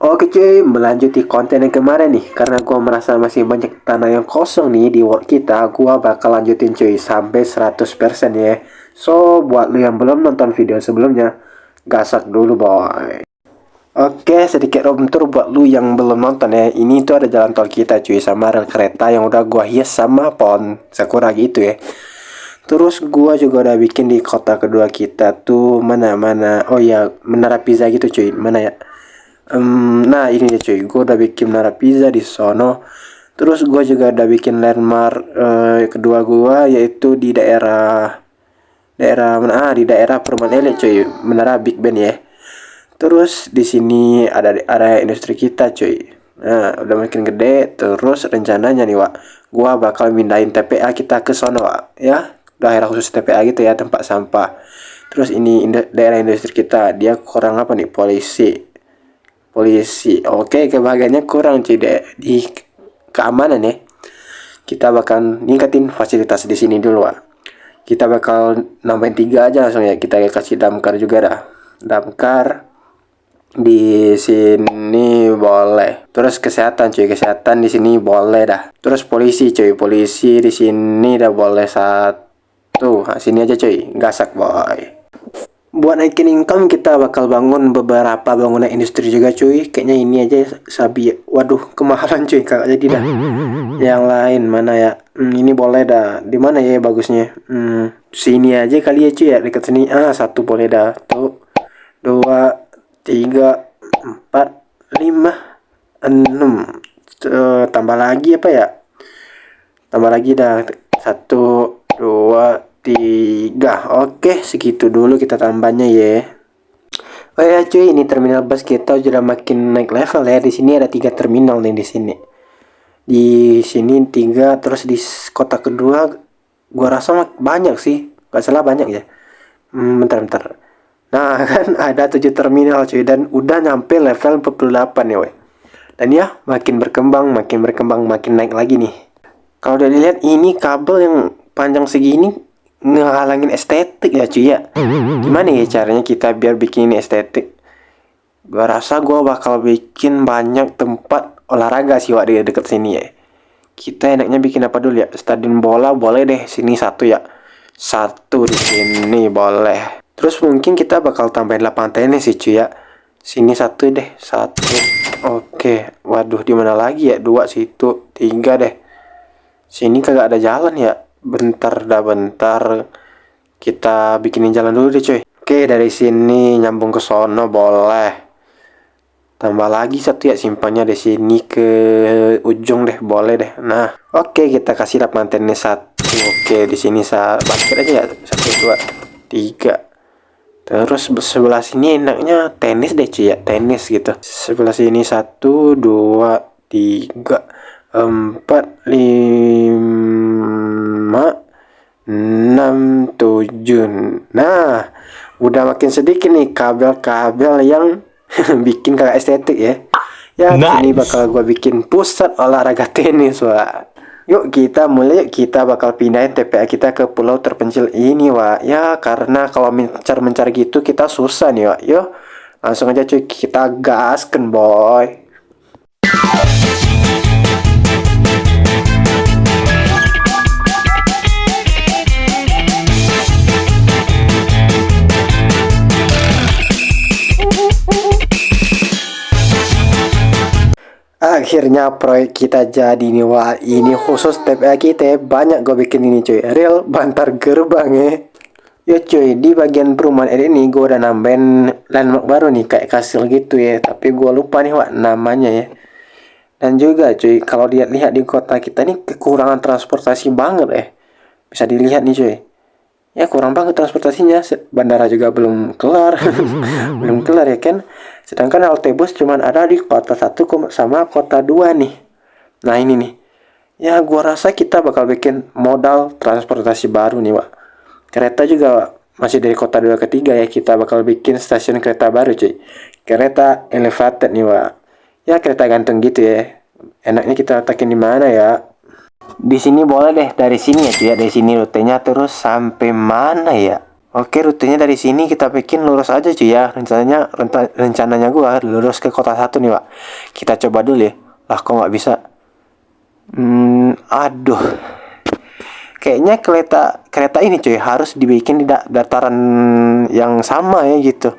Oke cuy, melanjuti konten yang kemarin nih. Karena gua merasa masih banyak tanah yang kosong nih di world kita, gua bakal lanjutin cuy sampai 100% ya. So, buat lu yang belum nonton video sebelumnya, gasak dulu boy. Oke, sedikit room tour buat lu yang belum nonton ya. Ini tuh ada jalan tol kita cuy, sama rel kereta yang udah gua hias sama pohon sakura gitu ya. Terus gua juga udah bikin di kota kedua kita tuh mana-mana. Oh ya, Menara Pizza gitu cuy. Mana ya? Nah ini dia cuy, gue udah bikin Menara Pizza di sono. Terus gue juga udah bikin landmark kedua gue, yaitu di daerah daerah mana? Di daerah Perumahan Elit cuy, Menara Big Ben ya. Terus di sini ada area industri kita cuy. Nah, udah makin gede. Terus rencananya nih, Wak, gua bakal mindahin TPA kita ke sono, Wak. Ya, daerah khusus TPA gitu ya, tempat sampah. Terus ini daerah industri kita, dia kurang apa nih? Polisi. Oke, kebahagiaannya kurang cuy di keamanan ya. Kita bakal ningkatin fasilitas di sini dulu, Wak. Kita bakal nambahin 3 aja langsung ya. Kita kasih damkar juga dah. Damkar di sini boleh. Terus kesehatan cuy, kesehatan di sini boleh dah. Terus polisi cuy, polisi di sini dah boleh satu. Nah, sini aja cuy, gasak boy. Buat naikin income kita bakal bangun beberapa bangunan industri juga cuy. Kayaknya ini aja sabi. Waduh, kemahalan cuy, kagak jadi dah. Yang lain mana ya? Ini boleh dah. Di mana ya bagusnya? Sini aja kali ya cuy ya, dekat sini. Satu boleh dah. Tuh, dua, tiga, empat, lima, enam. Tambah lagi apa ya? Tambah lagi dah. Satu, dua, tiga. Oke, segitu dulu kita tambahnya ya. Oh ya cuy, ini terminal bus kita sudah makin naik level ya. Di sini ada 3 terminal nih di sini. Di sini 3, terus di kota kedua gua rasa banyak sih. Gak salah banyak ya. Bentar. Nah, kan ada 7 terminal cuy, dan udah nyampe level 48 ya weh. Dan ya, makin berkembang, makin naik lagi nih. Kalau udah dilihat ini kabel yang panjang segini ngehalangin estetik ya cuy ya. Gimana ya caranya kita biar bikin ini estetik? Gua rasa gua bakal bikin banyak tempat olahraga sih Wak di deket sini ya. Kita enaknya bikin apa dulu ya? Stadion bola boleh deh, sini satu ya. Satu di sini boleh. Terus mungkin kita bakal tambahin lapangan tenis sih cuy ya. Sini satu deh, satu. Oke, waduh di mana lagi ya? 2 situ, 3 deh. Sini kagak ada jalan ya. Bentar. Kita bikinin jalan dulu deh cuy. Oke, dari sini nyambung ke sono boleh. Tambah lagi satu ya, simpannya di sini ke ujung deh, boleh deh. Nah, oke kita kasih lapangan tenis satu. Oke, di sini basket aja ya. 1, 2, 3. Terus sebelah sini enaknya tenis deh cuy ya, tenis gitu. Sebelah sini 1, 2, 3, 4, 5, 6, 7. Nah, udah makin sedikit nih kabel-kabel yang bikin kagak estetik ya. Ya, nice. Ini bakal gua bikin pusat olahraga tenis, Wak. Yuk kita bakal pindahin TPA kita ke pulau terpencil ini, Wak. Ya, karena kalau mencar gitu kita susah nih, Wak. Yuk, langsung aja cuy, kita gaskan, boy. Akhirnya proyek kita jadi nih Wak. Ini khusus TPA kita, banyak gue bikin ini cuy. Real bantar gerbang ya. Ya cuy, di bagian perumahan ini gue udah nambahin landmark baru nih, kayak kastil gitu ya. Tapi gue lupa nih Wak namanya ya. Dan juga cuy, kalau lihat di kota kita nih kekurangan transportasi banget ya. Bisa dilihat nih cuy. Ya kurang banget transportasinya, bandara juga belum kelar. Belum kelar ya kan. Sedangkan halte bus cuman ada di kota 1 sama kota 2 nih. Nah ini nih, ya gua rasa kita bakal bikin modal transportasi baru nih Wak. Kereta juga masih dari kota 2 ke 3 ya. Kita bakal bikin stasiun kereta baru cuy. Kereta elevated nih Wak. Ya kereta gantung gitu ya. Enaknya kita letakin di mana ya? Di sini boleh deh, dari sini ya cuy ya. Dari sini rutenya terus sampai mana ya? Oke, rutenya dari sini kita bikin lurus aja cuy ya. Rencananya gua lurus ke kota 1 nih, Pak. Kita coba dulu ya. Lah kok nggak bisa? Aduh. Kayaknya kereta kereta ini cuy harus dibikin di dataran yang sama ya gitu.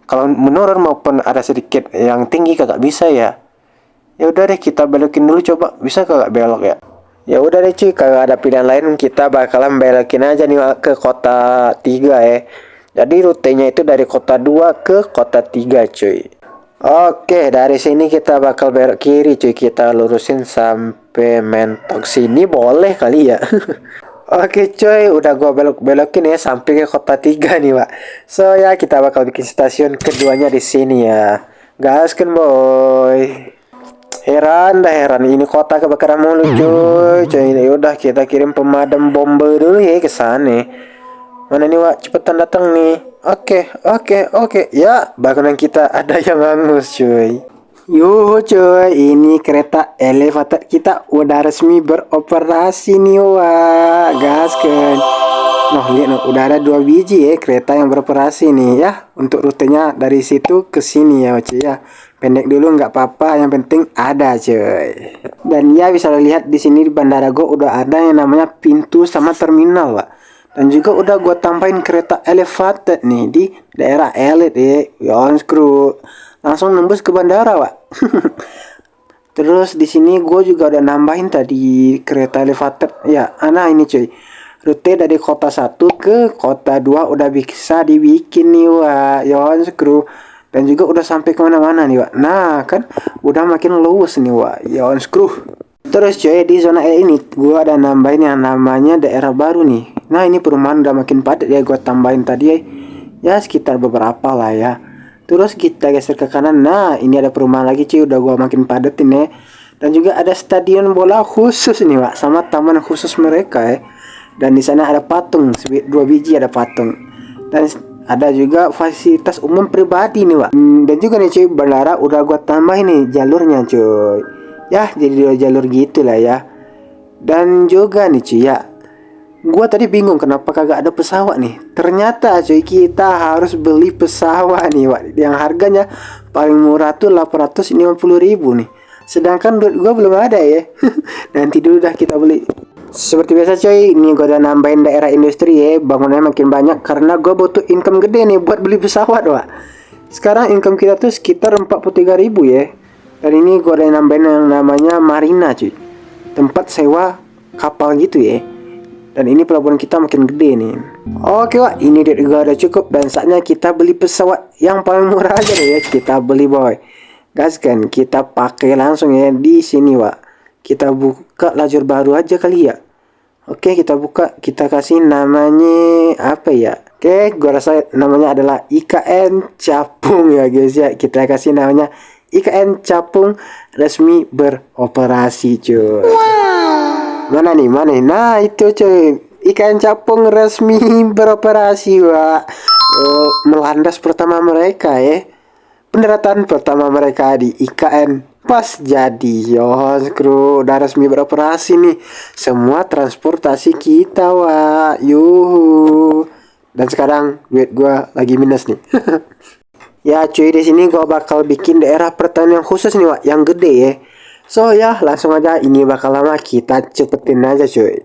Kalau menurun maupun ada sedikit yang tinggi kagak bisa ya. Ya udah deh kita belokin dulu coba. Bisa kagak belok ya? Ya udah deh cuy, kalau ada pilihan lain kita bakalan belokin aja nih ke kota 3 ya. Jadi rutenya itu dari kota 2 ke kota 3 cuy. Oke, dari sini kita bakal belok kiri cuy. Kita lurusin sampai mentok sini boleh kali ya. Oke cuy, udah gua belok-belokin ya sampai ke kota 3 nih, Pak. So ya kita bakal bikin stasiun keduanya di sini ya. Gaskan boy. Heran ini kota kebakaran mulu cuy. Ini udah kita kirim pemadam bomber dulu ya ke sana. Mana nih Wak, cepetan datang nih. Oke. Ya, bangunan kita ada yang hangus cuy. Yuh cuy, ini kereta elevator kita udah resmi beroperasi nih Wak. Gaskan. Noh lihat noh, udah ada 2 biji ya kereta yang beroperasi nih ya. Untuk rutenya dari situ ke sini ya cuy ya. Pendek dulu nggak apa-apa, yang penting ada cuy. Dan ya bisa lihat di sini di bandara gua udah ada yang namanya pintu sama terminal, Pak. Dan juga udah gua tambahin kereta elevated nih di daerah elit ya. On screw. Langsung nembus ke bandara, Pak. Terus di sini gue juga udah nambahin tadi kereta elevated ya. Nah ini cuy. Rute dari kota 1 ke kota 2 udah bisa dibikin nih, Wak. Ya on screw. Dan juga udah sampai kemana-mana nih, Wak. Nah kan udah makin luas nih, Wak. Ya on screw. Terus cuy di zona E ini gua ada nambahin yang namanya daerah baru nih. Nah ini perumahan udah makin padat ya, gua tambahin tadi ya. Ya sekitar beberapa lah ya. Terus kita geser ke kanan. Nah ini ada perumahan lagi cuy, udah gua makin padatin ya. Dan juga ada stadion bola khusus nih, Wak, sama taman khusus mereka ya. Dan di sana ada patung, 2 biji ada patung. Dan ada juga fasilitas umum pribadi nih, Pak. Dan juga nih cuy, bandara udah gua tambahin nih jalurnya cuy. Ya, jadi 2 jalur gitulah ya. Dan juga nih cuy ya. Gua tadi bingung kenapa kagak ada pesawat nih. Ternyata cuy kita harus beli pesawat nih, Pak. Yang harganya paling murah tuh 850.000 nih. Sedangkan duit gua belum ada ya. Nanti dulu dah kita beli. Seperti biasa coy, ini gue udah nambahin daerah industri ya. Bangunannya makin banyak karena gue butuh income gede nih buat beli pesawat, Wak. Sekarang income kita tuh sekitar 43.000 ya. Dan ini gue udah nambahin yang namanya marina cuy, tempat sewa kapal gitu ya. Dan ini pelabuhan kita makin gede nih. Oke Wak, ini duit gue udah cukup. Dan saatnya kita beli pesawat yang paling murah aja deh ya. Kita beli boy. Gaskan, kita pakai langsung ya di sini, Wak. Kita buka lajur baru aja kali ya. Oke, kita buka. Kita kasih namanya apa ya? Oke, gua rasa namanya adalah IKN Capung ya guys ya. Kita kasih namanya IKN Capung resmi beroperasi cuy. Mana nih? Nah itu cuy, IKN Capung resmi beroperasi, Wak. Melandas pertama mereka ya. Pendaratan pertama mereka di IKN pas jadi. Yo kru udah resmi beroperasi nih semua transportasi kita, Wak. Yuhu. Dan sekarang duit gua lagi minus nih. Ya cuy, di sini gua bakal bikin daerah pertanian khusus nih, Wak, yang gede ya. So ya langsung aja, ini bakal lama, kita cepetin aja cuy.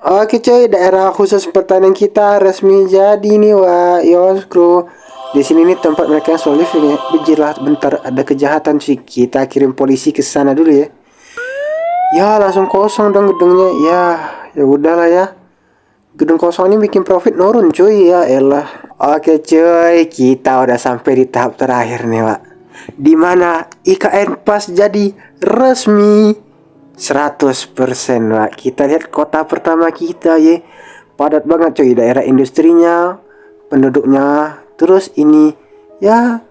Oke coy, daerah khusus pertanian kita resmi jadi nih, Wak. Yos kru. Di sini nih tempat mereka yang solif ini. Bijilah bentar ada kejahatan cuy. Kita kirim polisi ke sana dulu ya. Ya langsung kosong dong gedungnya. Ya udahlah ya. Gedung kosong ini bikin profit nurun cuy ya elah. Oke cuy, kita udah sampai di tahap terakhir nih, Wak. Dimana IKN pas jadi resmi 100%, Wak. Kita lihat kota pertama kita ya. Padat banget cuy, daerah industrinya, penduduknya. Terus ini ya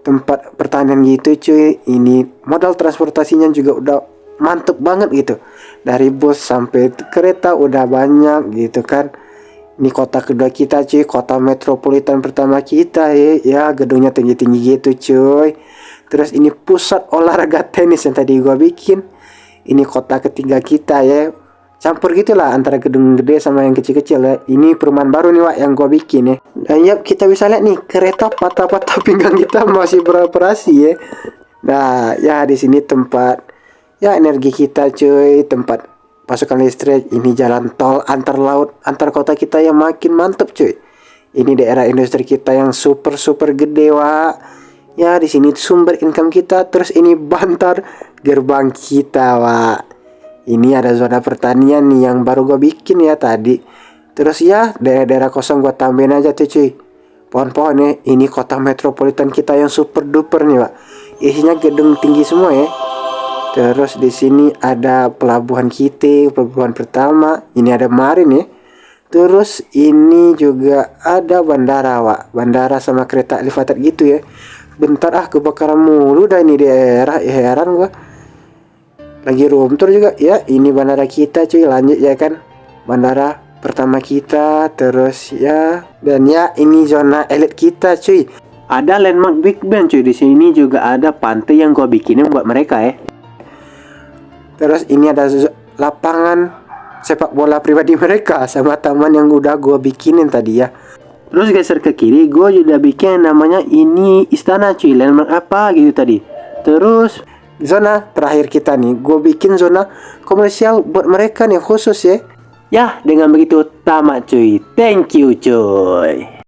tempat pertanian gitu cuy. Ini modal transportasinya juga udah mantep banget gitu. Dari bus sampai kereta udah banyak gitu kan. Ini kota kedua kita cuy, kota metropolitan pertama kita ya gedungnya tinggi-tinggi gitu cuy. Terus ini pusat olahraga tenis yang tadi gua bikin. Ini kota ketiga kita ya, campur gitulah antara gedung gede sama yang kecil-kecil ya. Ini perumahan baru nih Wak yang gua bikin ya. Dan ya kita bisa lihat nih kereta patah-patah pinggang kita masih beroperasi ya. Nah ya di sini tempat ya energi kita cuy, tempat pasukan listrik. Ini jalan tol antar laut antar kota kita yang makin mantep cuy. Ini daerah industri kita yang super gede Wak. Ya di sini sumber income kita. Terus ini bantar gerbang kita Wak. Ini ada zona pertanian nih yang baru gue bikin ya tadi. Terus ya daerah-daerah kosong gue tambahin aja tuh cuy. Pohon-pohon ya. Ini kota metropolitan kita yang super duper nih Wak. Isinya gedung tinggi semua ya. Terus di sini ada pelabuhan kita, pelabuhan pertama. Ini ada marin ya. Terus ini juga ada bandara Wak. Bandara sama kereta elevated gitu ya. Bentar kebakaran mulu dah ini daerah. Ya heran gua. Lagi room tour juga ya. Ini bandara kita cuy, lanjut ya kan. Bandara pertama kita. Terus ya. Dan ya ini zona elit kita cuy. Ada landmark Big Ben cuy. Di sini juga ada pantai yang gua bikinin buat mereka ya. Terus ini ada lapangan sepak bola pribadi mereka sama taman yang udah gue bikinin tadi ya. Terus geser ke kiri, gue juga bikin namanya ini istana cuy, landmark apa gitu tadi. Terus zona terakhir kita nih, gue bikin zona komersial buat mereka nih khusus ya. Ya dengan begitu tamat cuy. Thank you cuy.